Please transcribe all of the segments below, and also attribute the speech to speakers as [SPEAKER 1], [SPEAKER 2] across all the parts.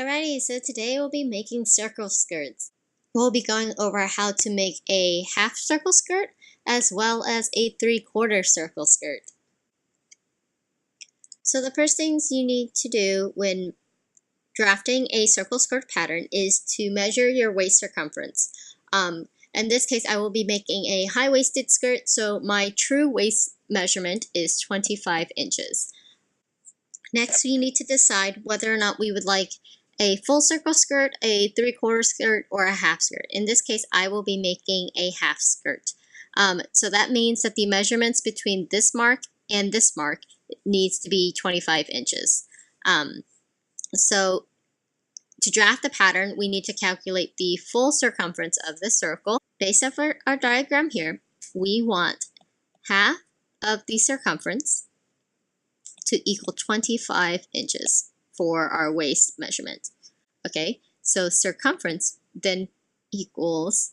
[SPEAKER 1] Alrighty, so today we'll be making circle skirts. We'll be going over how to make a half circle skirt as well as a 3/4 circle skirt. So the first things you need to do when drafting a circle skirt pattern is to measure your waist circumference. In this case, I will be making a high-waisted skirt, so my true waist measurement is 25 inches. Next, we need to decide whether or not we would like a full circle skirt, a 3/4 skirt, or a half skirt. In this case, I will be making a half skirt. So that means that the measurements between this mark and this mark needs to be 25 inches. So to draft the pattern, we need to calculate the full circumference of the circle. Based off our diagram here, we want half of the circumference to equal 25 inches for our waist measurement. Okay, so circumference then equals,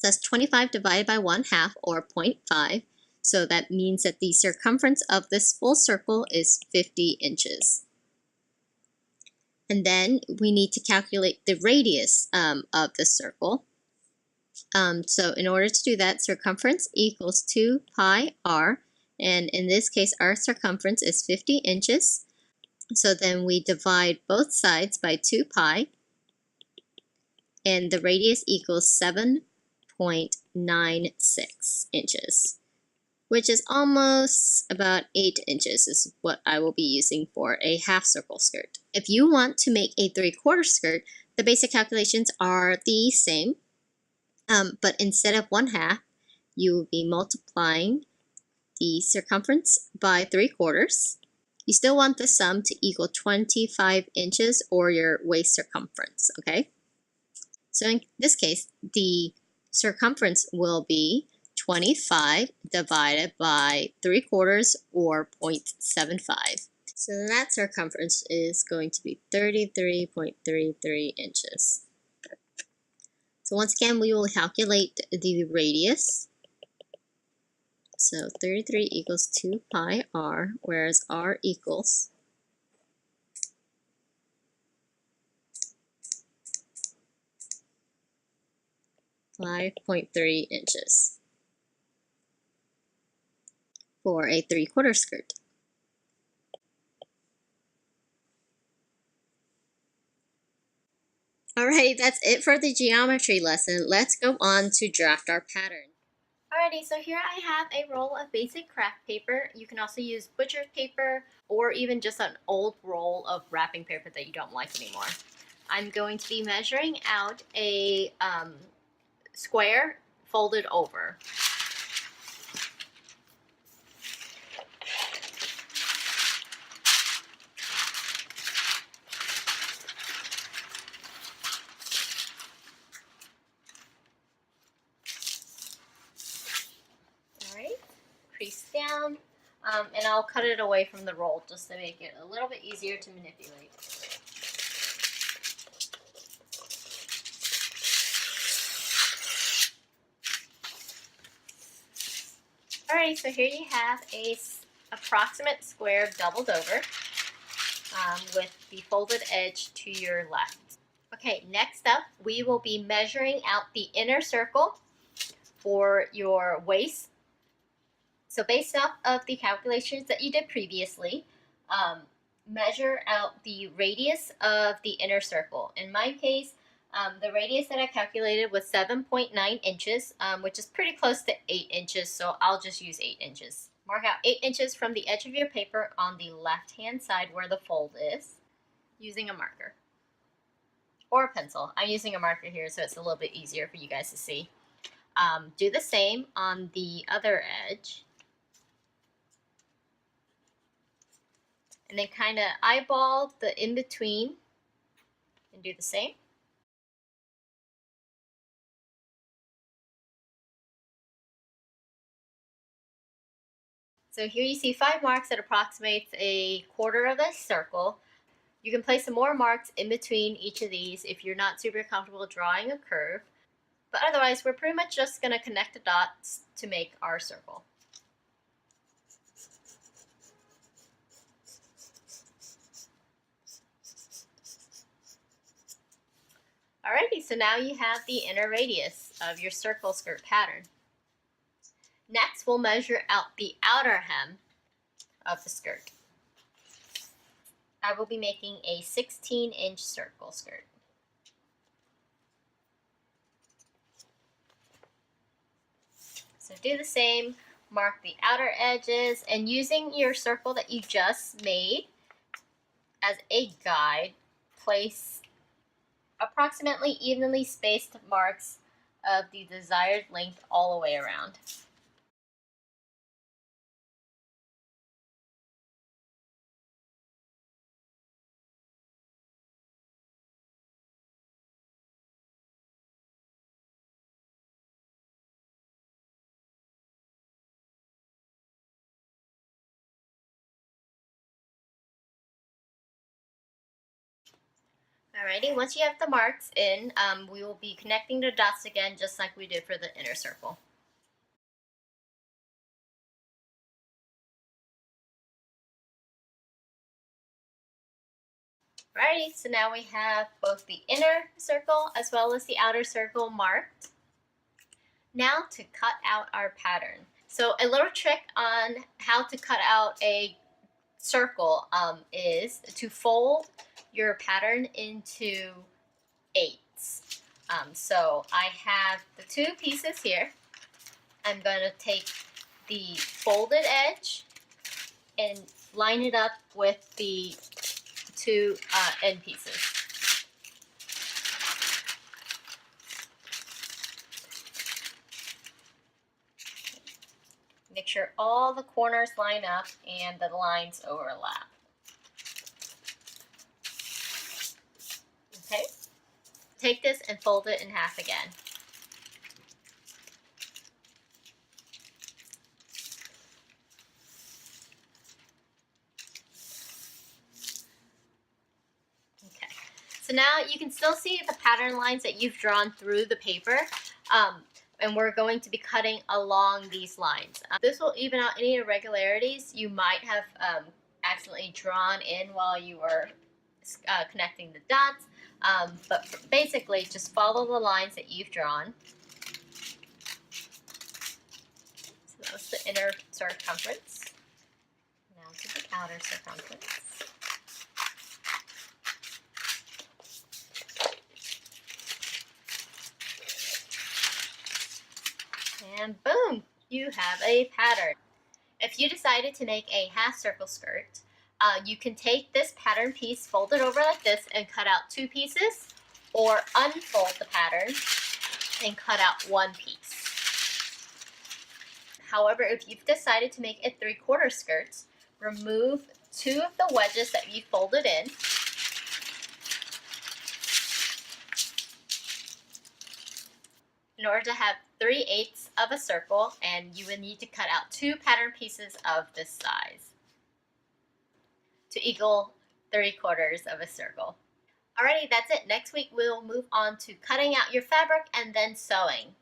[SPEAKER 1] that's 25 divided by 1/2 or 0.5. So that means that the circumference of this full circle is 50 inches. And then we need to calculate the radius of the circle. So in order to do that, circumference equals 2 pi r. And in this case, our circumference is 50 inches. So then we divide both sides by 2 pi. And the radius equals 7.96 inches, which is almost about 8 inches is what I will be using for a half circle skirt. If you want to make a 3/4 skirt, the basic calculations are the same, but instead of 1/2, you will be multiplying the circumference by 3/4. You still want the sum to equal 25 inches or your waist circumference, okay? So in this case, the circumference will be 25 divided by 3/4 or 0.75. So that circumference is going to be 33.33 inches. So once again, we will calculate the radius. So 33 equals 2 pi r, whereas r equals 5.3 inches for a 3/4 skirt. Alright, that's it for the geometry lesson. Let's go on to draft our pattern.
[SPEAKER 2] Alrighty, so here I have a roll of basic craft paper. You can also use butcher's paper or even just an old roll of wrapping paper that you don't like anymore. I'm going to be measuring out a square folded over. Alright, crease down, and I'll cut it away from the roll just to make it a little bit easier to manipulate. Alright, so here you have a approximate square doubled over with the folded edge to your left. Okay, next up we will be measuring out the inner circle for your waist. So based off of the calculations that you did previously, measure out the radius of the inner circle. In my case, the radius that I calculated was 7.9 inches, which is pretty close to 8 inches, so I'll just use 8 inches. Mark out 8 inches from the edge of your paper on the left-hand side where the fold is, using a marker or a pencil. I'm using a marker here, so it's a little bit easier for you guys to see. Do the same on the other edge. And then kind of eyeball the in-between and do the same. So here you see 5 marks that approximates a quarter of a circle. You can place some more marks in between each of these if you're not super comfortable drawing a curve. But otherwise, we're pretty much just going to connect the dots to make our circle. Alrighty, so now you have the inner radius of your circle skirt pattern. Next, we'll measure out the outer hem of the skirt. I will be making a 16-inch circle skirt. So do the same, mark the outer edges, and using your circle that you just made as a guide, place approximately evenly spaced marks of the desired length all the way around. Alrighty, once you have the marks in, we will be connecting the dots again just like we did for the inner circle. Alrighty, so now we have both the inner circle as well as the outer circle marked. Now to cut out our pattern. So a little trick on how to cut out a circle is to fold your pattern into eighths. So I have the two pieces here. I'm going to take the folded edge and line it up with the two end pieces. Make sure all the corners line up and the lines overlap. Okay, take this and fold it in half again. Okay, so now you can still see the pattern lines that you've drawn through the paper. And we're going to be cutting along these lines. This will even out any irregularities you might have accidentally drawn in while you were connecting the dots. But basically, just follow the lines that you've drawn. So that was the inner circumference. Now to the outer circumference. And boom, you have a pattern. If you decided to make a half circle skirt, you can take this pattern piece, fold it over like this, and cut out two pieces, or unfold the pattern and cut out one piece. However, if you've decided to make a 3/4 skirt, remove two of the wedges that you folded in. In order to have 3/8 of a circle, and you would need to cut out two pattern pieces of this size to equal 3/4 of a circle. Alrighty, that's it. Next week we'll move on to cutting out your fabric and then sewing.